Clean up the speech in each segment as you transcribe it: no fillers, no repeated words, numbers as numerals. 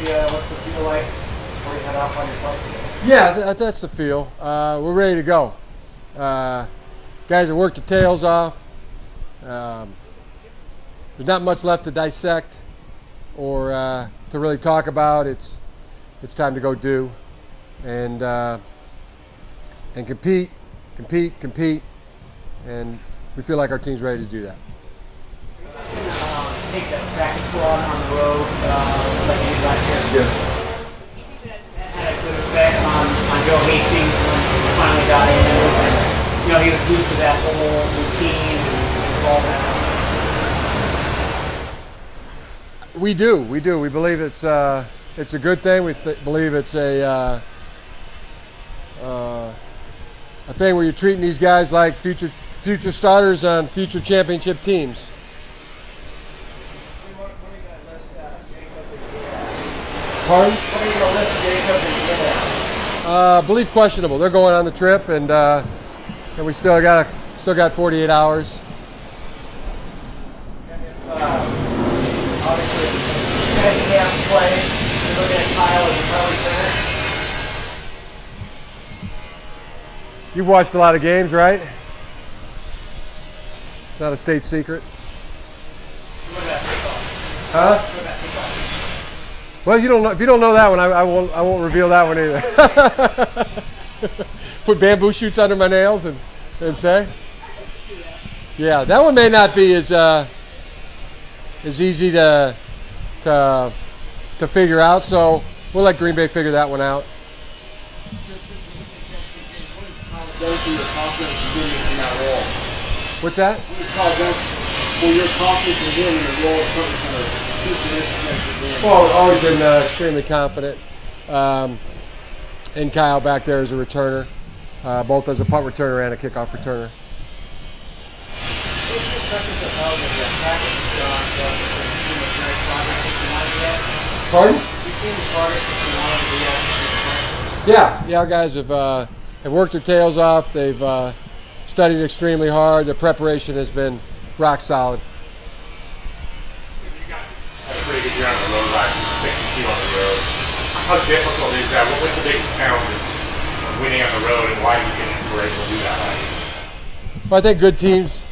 what's the feel like before you head off on your flight today? Yeah, that's the feel. We're ready to go. Guys have worked their tails off. There's not much left to dissect or to really talk about. It's time to go do and compete, and we feel like our team's ready to do that. Take that practice squad on the road like you did last year. Yeah. That had a good effect on Joe Hastings when he finally got in. You know, he was used to that whole routine and all that. We do. We believe it's a good thing. We believe it's a thing where you're treating these guys like future starters on future championship teams. Pardon? What are you going to list Jacob and I believe questionable. They're going on the trip, and we still got 48 hours. And if, obviously, you guys can't play, you're looking at Kyle as probably center. You've watched a lot of games, right? Not a state secret. What about kickoff? Huh? What about kickoff? Well, you don't know. If you don't know that one, I won't reveal that one either. Put bamboo shoots under my nails and say. Yeah, that one may not be as easy to figure out. So we'll let Green Bay figure that one out. What's that? For your confidence in him in the role of something Well, always been extremely confident. And Kyle back there as a returner, both as a punt returner and a kickoff returner. Pardon? Yeah, our guys have worked their tails off. They've studied extremely hard. Their preparation has been rock solid. Had a pretty good year on the road last year, 62 on the road. How difficult is that? What's the biggest challenge of winning on the road, and why do you think you were able to do that last year? Well, I think good teams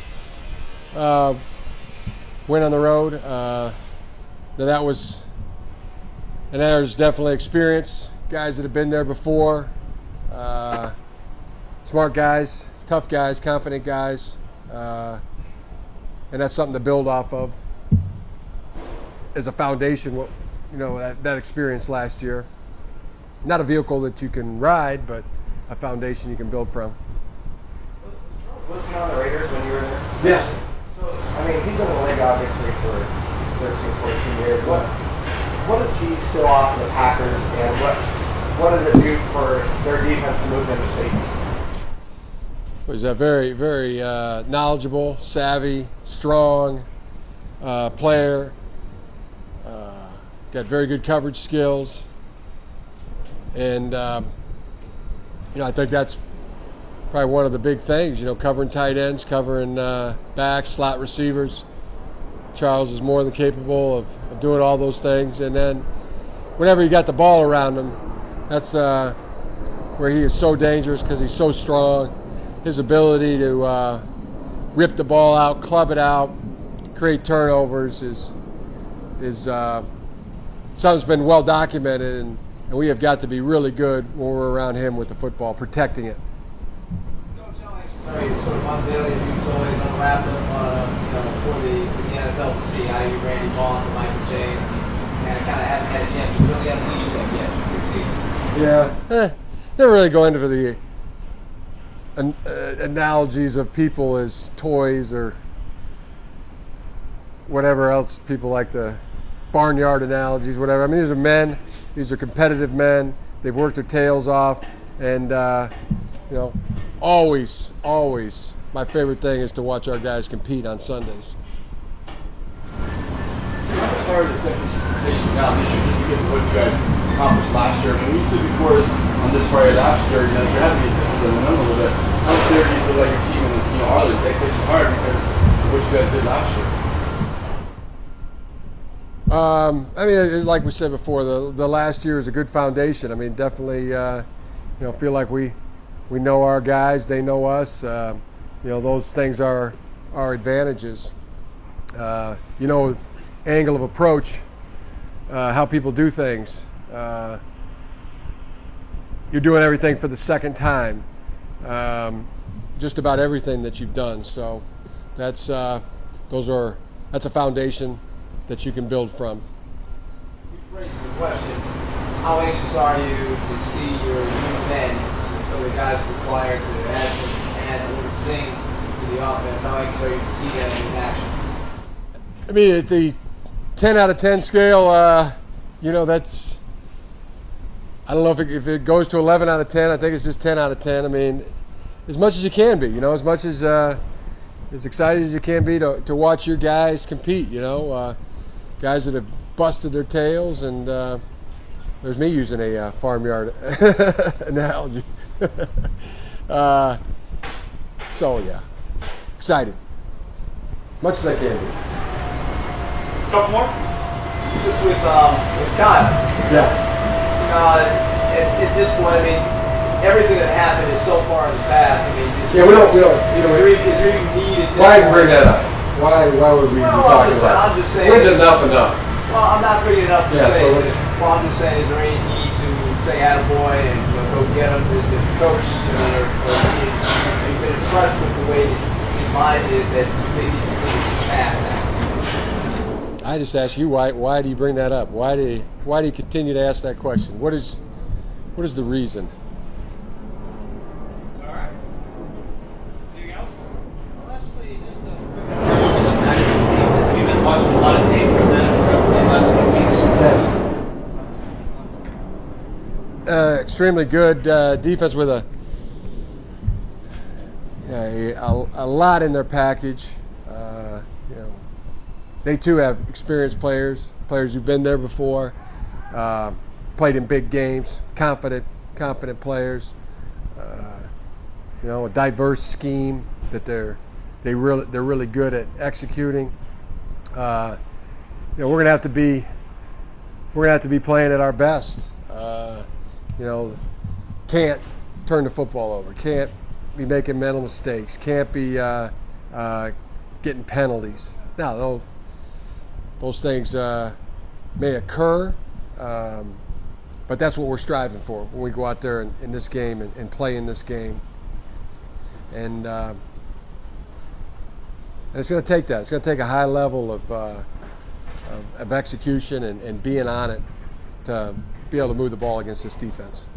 win on the road. And there's definitely experience, guys that have been there before, smart guys, tough guys, confident guys, and that's something to build off of as a foundation. That experience last year, not a vehicle that you can ride, but a foundation you can build from. Was he on the Raiders when you were there? Yes. So, I mean, he's been in the league obviously for 13, 14 years. What does he still offer the Packers, and what does it do for their defense to move into safety? He's a very, very knowledgeable, savvy, strong player. Got very good coverage skills, and I think that's probably one of the big things. Covering tight ends, covering backs, slot receivers. Charles is more than capable of doing all those things, and then whenever you got the ball around him, that's where he is so dangerous because he's so strong. His ability to rip the ball out, club it out, create turnovers is something that's been well documented, and we have got to be really good when we're around him with the football, protecting it. Sorry, sort of unveiling who's always unwrapped them for the NFL to see how you Randy Moss and Michael James, and kind of haven't had a chance to really unleash them yet this season. Yeah, never really go into the analogies of people as toys or whatever else people like to, barnyard analogies, whatever. I mean, these are men. These are competitive men. They've worked their tails off, and always my favorite thing is to watch our guys compete on Sundays. How much harder is that expectation now this year just because of what you guys accomplished last year? When you stood before us on this Friday last year, you're having to be assisted in the number a little bit. How clear do you feel like your team and are the expectations hard because of what you guys did last year? I mean, like we said before, the last year is a good foundation. I mean, definitely, feel like we know our guys, they know us. Those things are our advantages. Angle of approach, how people do things. You're doing everything for the second time. Just about everything that you've done. So that's a foundation that you can build from. You've raised the question, how anxious are you to see your young men, and so the guys required to add or sing to the offense, how anxious are you to see them in action? I mean, at the 10 out of 10 scale, that's, I don't know if it goes to 11 out of 10. I think it's just 10 out of 10. I mean, as much as you can be, as much as excited as you can be to watch your guys compete, guys that have busted their tails, and there's me using a farmyard analogy. So yeah, excited, much as I can be. Couple more? Just with Kyle. Yeah. At this point, I mean, everything that happened is so far in the past. I mean, we don't. Is there even need at this Why point? bring that up? Why would we be talking about? I'm just saying. When's enough? Well, I'm not bringing it up to say. I'm just saying, is there any need to say attaboy and go get him as a coach? Or have you been impressed with the way that his mind is that you think he's completely past that? I just ask you why do you bring that up? Why do you continue to ask that question? What is the reason? All right. Anything else? Honestly, just a quick question on the Packers defense. You've been watching a lot of tape from them for the last few weeks. Yes. Extremely good defense with a lot in their package. They too have experienced players who've been there before, played in big games, confident players. A diverse scheme that they're really good at executing. We're gonna have to be playing at our best. Can't turn the football over. Can't be making mental mistakes. Can't be getting penalties. Now those things may occur, but that's what we're striving for when we go out there in this game and play in this game. And it's going to take that. It's going to take a high level of execution and being on it to be able to move the ball against this defense.